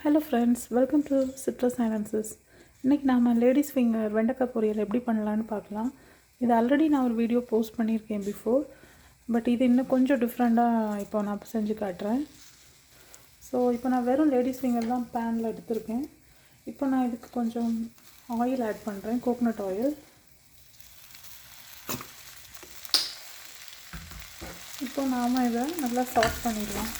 Hello friends, welcome to citrus silencers. இன்றைக்கி நாம் ladies finger வெண்டைக்காய் பொரியல் எப்படி பண்ணலான்னு பார்க்கலாம். இது ஆல்ரெடி நான் ஒரு வீடியோ போஸ்ட் பண்ணியிருக்கேன் பிஃபோர். பட் இது இன்னும் கொஞ்சம் டிஃப்ரெண்ட்டாக இப்போ நான் செஞ்சு காட்டுறேன். ஸோ இப்போ நான் வெறும் லேடிஸ் ஃபிங்கர் தான் பேனில் எடுத்திருக்கேன். இப்போ நான் இதுக்கு கொஞ்சம் ஆயில் ஆட் பண்ணுறேன், கோகோனட் ஆயில். இப்போ நாம் இதை நல்லா சாஃப்ட் பண்ணிடலாம்.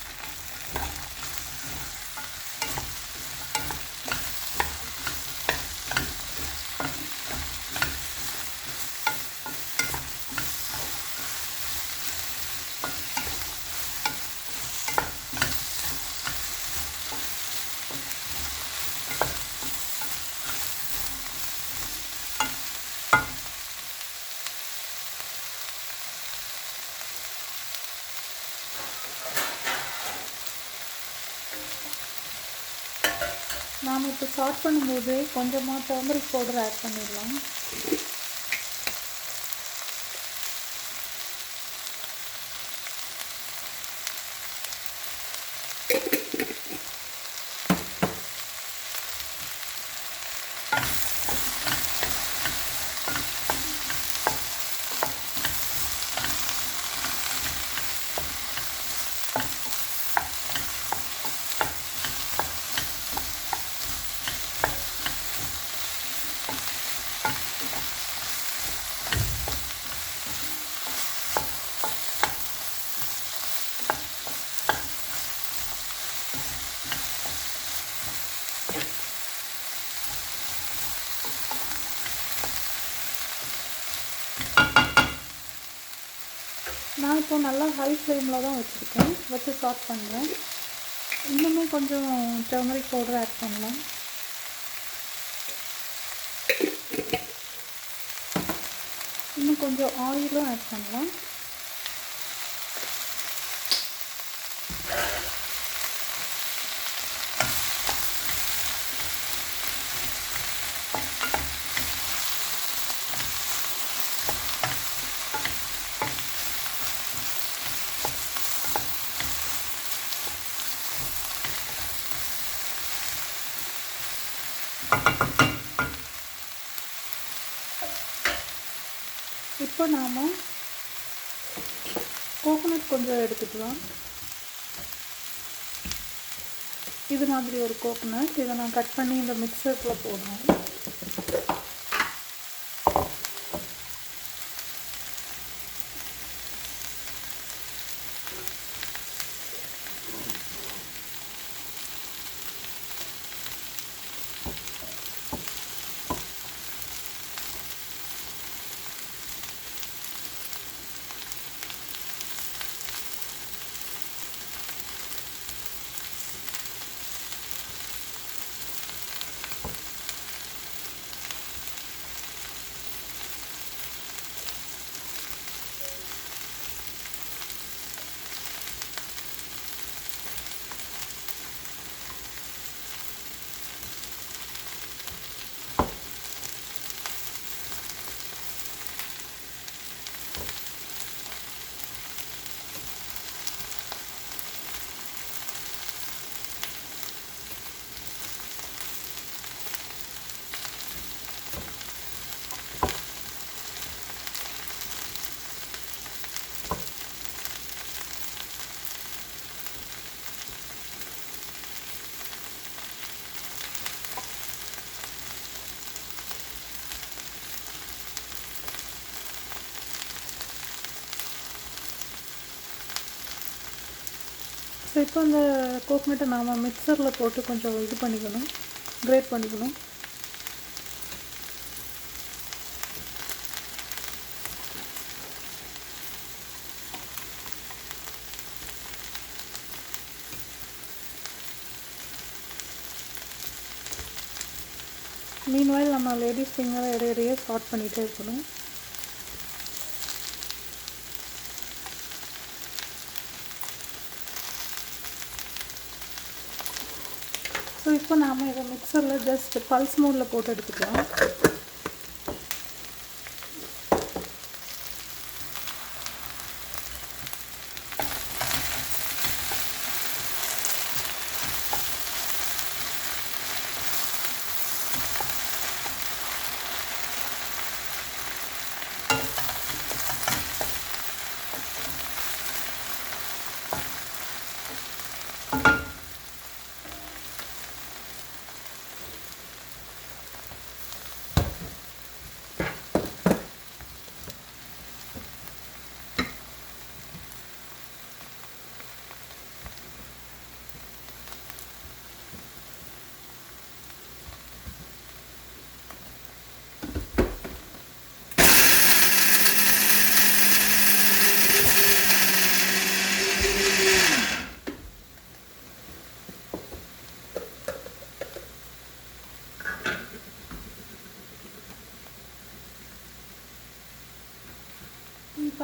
நாம் இப்போ சாட் பண்ணும்போது கொஞ்சமாக டர்மரிக் பவுடர் ஆட் பண்ணிடலாம். நான் இப்போ நல்லா ஹை ஃப்ளேமில் தான் வச்சு சாட் பண்ணுறேன். இன்னுமே கொஞ்சம் டர்மரிக் பவுடர் ஆட் பண்ணலாம். இன்னும் கொஞ்சம் ஆயிலும் ஆட் பண்ணலாம். இப்போ நாம் கோகோனட் கொஞ்சம் எடுத்துக்கலாம். இது மாதிரி ஒரு கோகோனட், இதை நான் கட் பண்ணி இந்த மிக்சரில் போடுறேன். ஸோ இப்போ இந்த கோகோனட்டை நாம் மிக்சரில் போட்டு கொஞ்சம் இது பண்ணிக்கணும், கிரேட் பண்ணிக்கணும். மீன்வாயில் நம்ம லேடிஸ் ஃபிங்கரை இடையிடையே சாட் பண்ணிகிட்டே இருக்கணும். ஸோ இப்போ நாம் இதை மிக்சரில் ஜஸ்ட் பல்ஸ் மோடில் போட்டு எடுத்துக்கலாம்.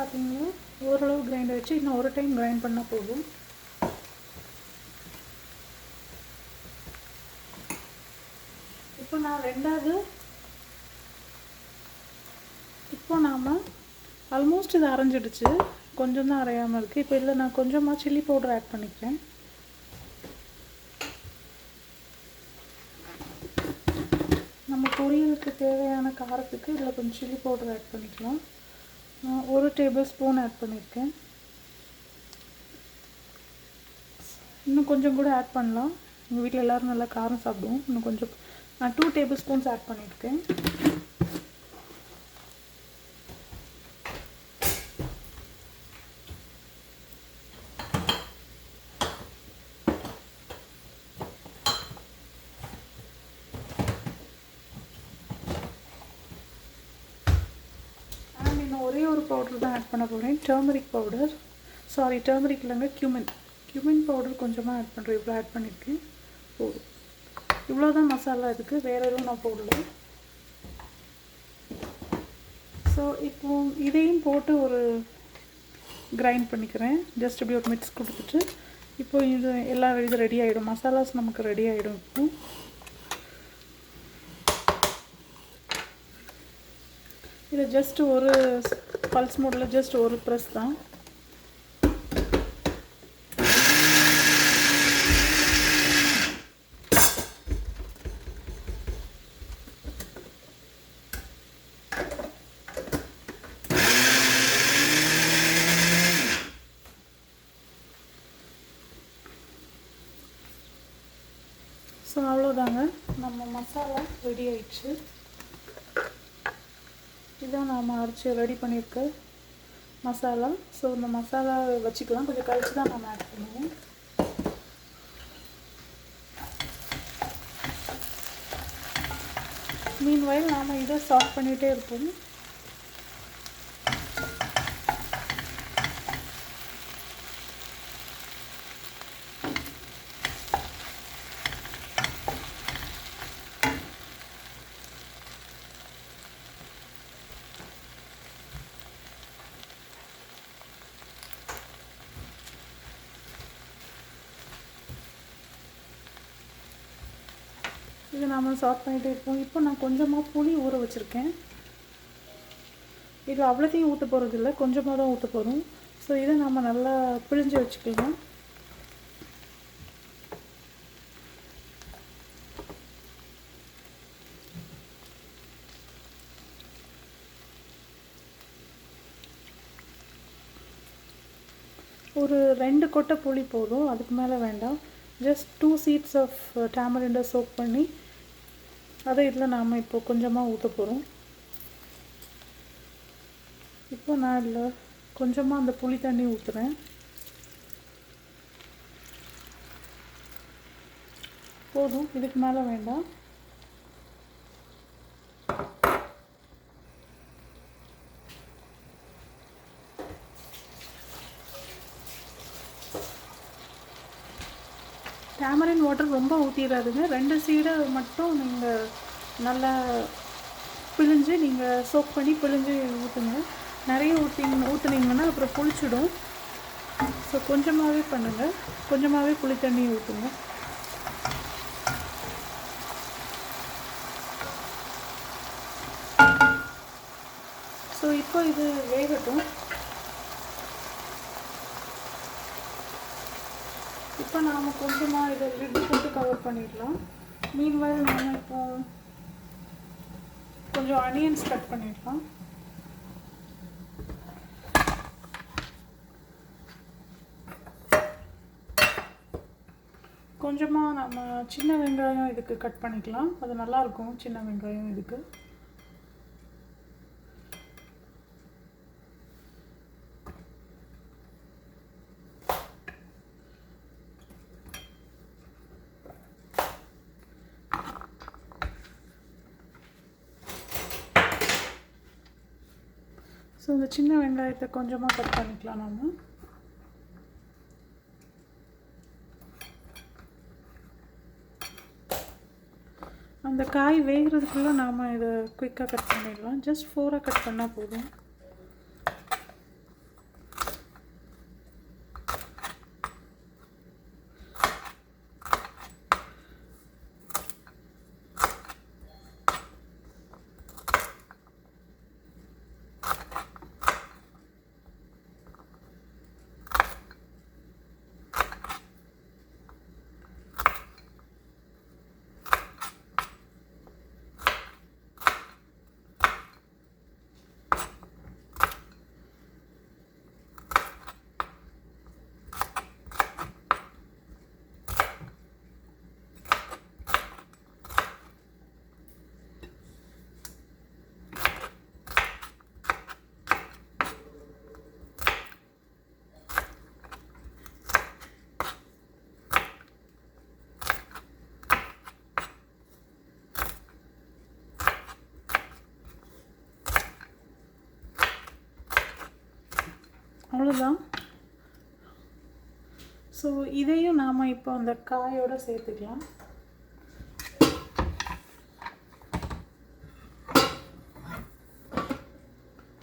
பார்த்தீங்கன்னா ஓரளவு கிரைண்ட் ஆகிடுச்சு. இன்னும் ஒரு டைம் கிரைண்ட் பண்ணால் போதும். இப்போ நான் நாம் ஆல்மோஸ்ட் இது அரைஞ்சிடுச்சு. கொஞ்சம் தான் அரையாமல் இருக்குது. இப்போ இதில் நான் கொஞ்சமாக சில்லி பவுடர் ஆட் பண்ணிக்கிறேன். நம்ம பொரியலுக்கு தேவையான காரத்துக்கு இதில் கொஞ்சம் சில்லி பவுடர் ஆட் பண்ணிக்கலாம். நான் 1 டேபிள் ஸ்பூன் ஆட் பண்ணியிருக்கேன். இன்னும் கொஞ்சம் கூட ஆட் பண்ணலாம். எங்கள் வீட்டில் எல்லோரும் நல்லா காரம் சாப்பிடுவோம். இன்னும் கொஞ்சம் நான் 2 டேபிள் ஸ்பூன்ஸ் ஆட் பண்ணியிருக்கேன். ஒரே ஒரு பவுடர் தான் ஆட் பண்ண போகிறேன். டர்மரிக் பவுடர், சாரி டர்மரிக் இல்லைங்க, கியூமின் பவுடர் கொஞ்சமாக ஆட் பண்ணுறேன். இவ்வளோ ஆட் பண்ணியிருக்கேன். போதும். இவ்வளோ தான் மசாலா இதுக்கு, வேறு எதுவும் நான் போடல. ஸோ இப்போ இதையும் போட்டு ஒரு கிரைண்ட் பண்ணிக்கிறேன். ஜஸ்ட் இப்படி ஒரு மிக்ஸ் கொடுத்துட்டு இப்போ இது எல்லாம் இது ரெடி ஆகிடும். மசாலாஸ் நமக்கு ரெடி ஆகிடும். இப்போ இது ஜஸ்ட் ஒரு பல்ஸ் மோடில் ஜஸ்ட் ஒரு ப்ரெஸ் தான். ஸோ அவ்வளோதாங்க, நம்ம மசாலா ரெடி ஆயிடுச்சு. இதான் நாம் அரைச்சி ரெடி பண்ணியிருக்க மசாலா. ஸோ இந்த மசாலா வச்சுக்கலாம். கொஞ்சம் கழிச்சு தான் நம்ம ஆட் பண்ணுவோம். மீன்வைல் நாம் இதை சாஃப்ட் பண்ணிகிட்டே இருப்போம். இது நாம் சாஃப்ட் பண்ணிகிட்டே இருப்போம். இப்போ நான் கொஞ்சமாக புளி ஊற வச்சுருக்கேன். இது அவ்வளோத்தையும் ஊற்ற போகிறது இல்லை, கொஞ்சமாக தான் ஊற்ற போகிறோம். ஸோ இதை நாம் நல்லா பிழிஞ்சு வச்சுக்கலாம். ஒரு 2 கொட்டை புளி போதும், அதுக்கு மேலே வேண்டாம். ஜஸ்ட் 2 seeds ஆஃப் டேமரிண்டை சோக் பண்ணி அதை இதில் நாம் இப்போ கொஞ்சமாக ஊற்ற போகிறோம். இப்போ நான் இதில் கொஞ்சமாக அந்த புளி தண்ணி ஊற்றுறேன். போதும், இதுக்கு மேலே வேண்டாம். டேமரின் வாட்டர் ரொம்ப ஊற்றிடாதுங்க. 2 சீடை மட்டும் நீங்கள் நல்லா பிழிஞ்சு நீங்கள் சோக் பண்ணி பிழிஞ்சு ஊற்றுங்க. நிறைய ஊற்றுனீங்கன்னா அப்புறம் புளிச்சிடும். ஸோ கொஞ்சமாகவே பண்ணுங்கள், கொஞ்சமாகவே புளி தண்ணி ஊற்றுங்க. ஸோ இப்போ இது வேகட்டும். இப்போ நாம் கொஞ்சமாக இதை லிட் போட்டு கவர் பண்ணிடலாம். மீன்வைல் நாம் இப்போ கொஞ்சம் ஆனியன்ஸ் கட் பண்ணிடலாம். கொஞ்சமாக நம்ம சின்ன வெங்காயம் இதுக்கு கட் பண்ணிக்கலாம். அது நல்லாயிருக்கும் சின்ன வெங்காயம் இதுக்கு. ஸோ இந்த சின்ன வெங்காயத்தை கொஞ்சமாக கட் பண்ணிக்கலாம் நம்ம. அந்த காய் வேகிறதுக்குள்ளே நாம் இதை குயிக்காக கட் பண்ணிடலாம். ஜஸ்ட் 4ஆக கட் பண்ணால் போதும். அவ்வளோதான். ஸோ இதையும் நாம் இப்போ அந்த காயோடு சேர்த்துக்கலாம்.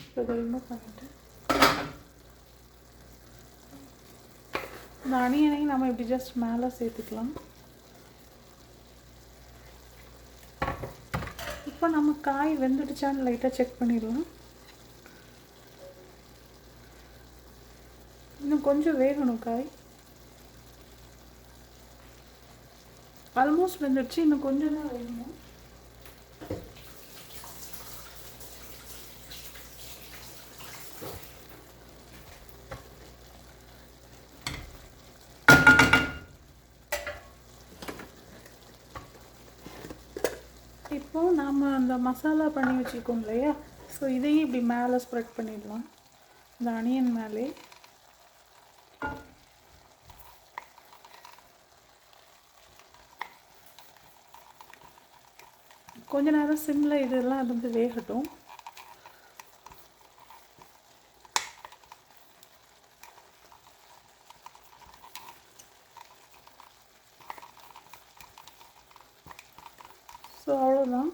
இப்போ இதை ரிமூவ் பண்ணிவிட்டு இந்த அணியனையும் நம்ம இப்படி ஜஸ்ட் மேலே சேர்த்துக்கலாம். இப்போ நம்ம காய் வெந்துடுச்சான்னு லைட்டாக செக் பண்ணிடலாம். இன்னும் கொஞ்சம் வேகணும் காய். ஆல்மோஸ்ட் வெந்துடுச்சு, இன்னும் கொஞ்சம் தான் வேகணும். இப்போது நாம் அந்த மசாலா பண்ணி வச்சுருக்கோம் இல்லையா, ஸோ இதையும் இப்படி மேலே ஸ்ப்ரெட் பண்ணிடலாம் இந்த அனியன் மேலே. கொஞ்ச நேரம் சிம்மில் இதெல்லாம் இருந்து வேகட்டும். ஸோ அவ்வளோதான்.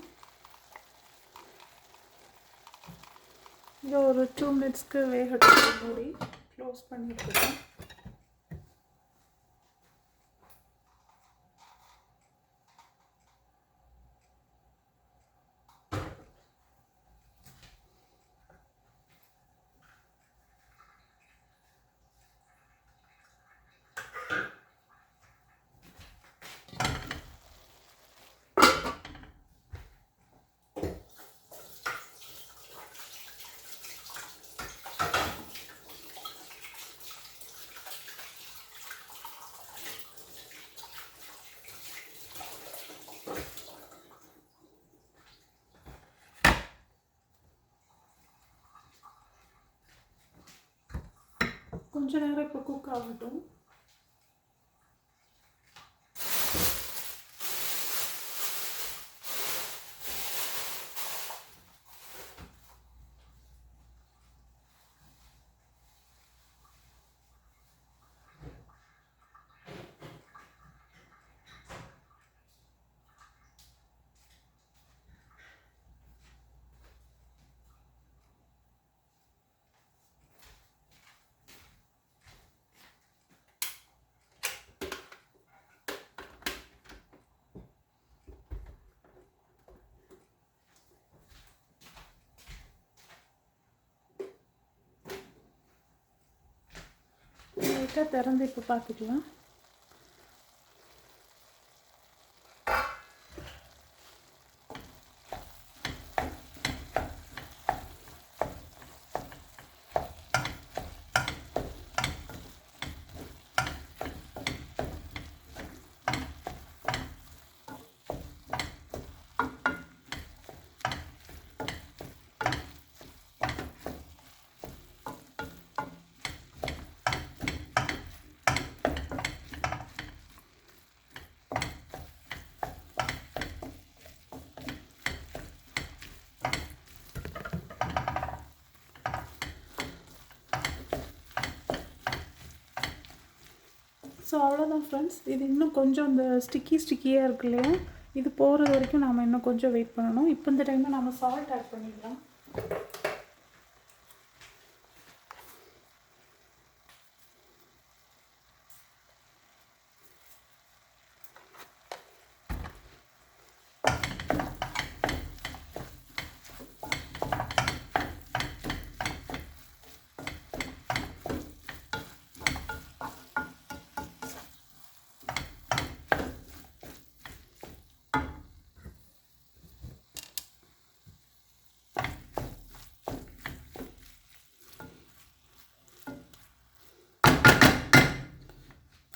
இங்கே ஒரு 2 மினிட்ஸ்க்கு வேகட்டும். மூடி க்ளோஸ் பண்ணிட்டுருக்கேன். கொஞ்ச நேரம் இப்போ குக் ஆகட்டும். லைட்டாக திறந்து இப்போ பார்த்துக்கலாம். ஸோ அவ்வளோதான் ஃப்ரெண்ட்ஸ். இது இன்னும் கொஞ்சம் இந்த ஸ்டிக்கியாக இருக்கு இல்லையா, இது போகிறது வரைக்கும் நாம் இன்னும் கொஞ்சம் வெயிட் பண்ணணும். இப்போ இந்த டைமில் நம்ம சால்ட் ஆட் பண்ணிடலாம்.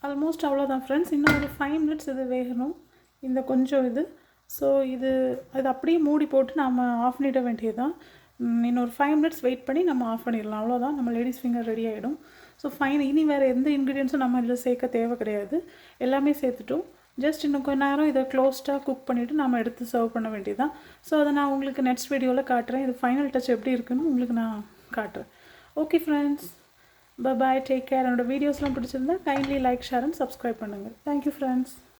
ஆல்மோஸ்ட் அவ்வளோதான் ஃப்ரெண்ட்ஸ். இன்னும் ஒரு 5 மினிட்ஸ் இது வேகணும், இந்த கொஞ்சம் இது. ஸோ இது அப்படியே மூடி போட்டு நம்ம ஆஃப் பண்ணிட வேண்டியதுதான். இன்னொரு 5 மினிட்ஸ் வெயிட் பண்ணி நம்ம ஆஃப் பண்ணிடலாம். அவ்வளோதான், நம்ம லேடிஸ் ஃபிங்கர் ரெடி ஆகிடும். So fine. இனி வேறு எந்த இன்க்ரீடியன்ஸும் நம்ம இதில் சேர்க்க தேவை கிடையாது, எல்லாமே சேர்த்துட்டோம். ஜஸ்ட் இன்னும் கொஞ்ச நேரம் இதை க்ளோஸ்டாக குக் பண்ணிவிட்டு நம்ம எடுத்து சர்வ் பண்ண வேண்டியதுதான். ஸோ அதை நான் உங்களுக்கு நெக்ஸ்ட் வீடியோவில் காட்டுறேன். இது ஃபைனல் டச் எப்படி இருக்குன்னு உங்களுக்கு நான் காட்டுறேன். Okay friends, bye, take care. என்னோடய வீடியோஸ்லாம் பிடிச்சிருந்தா kindly like, share and subscribe பண்ணுங்கள். Thank you friends.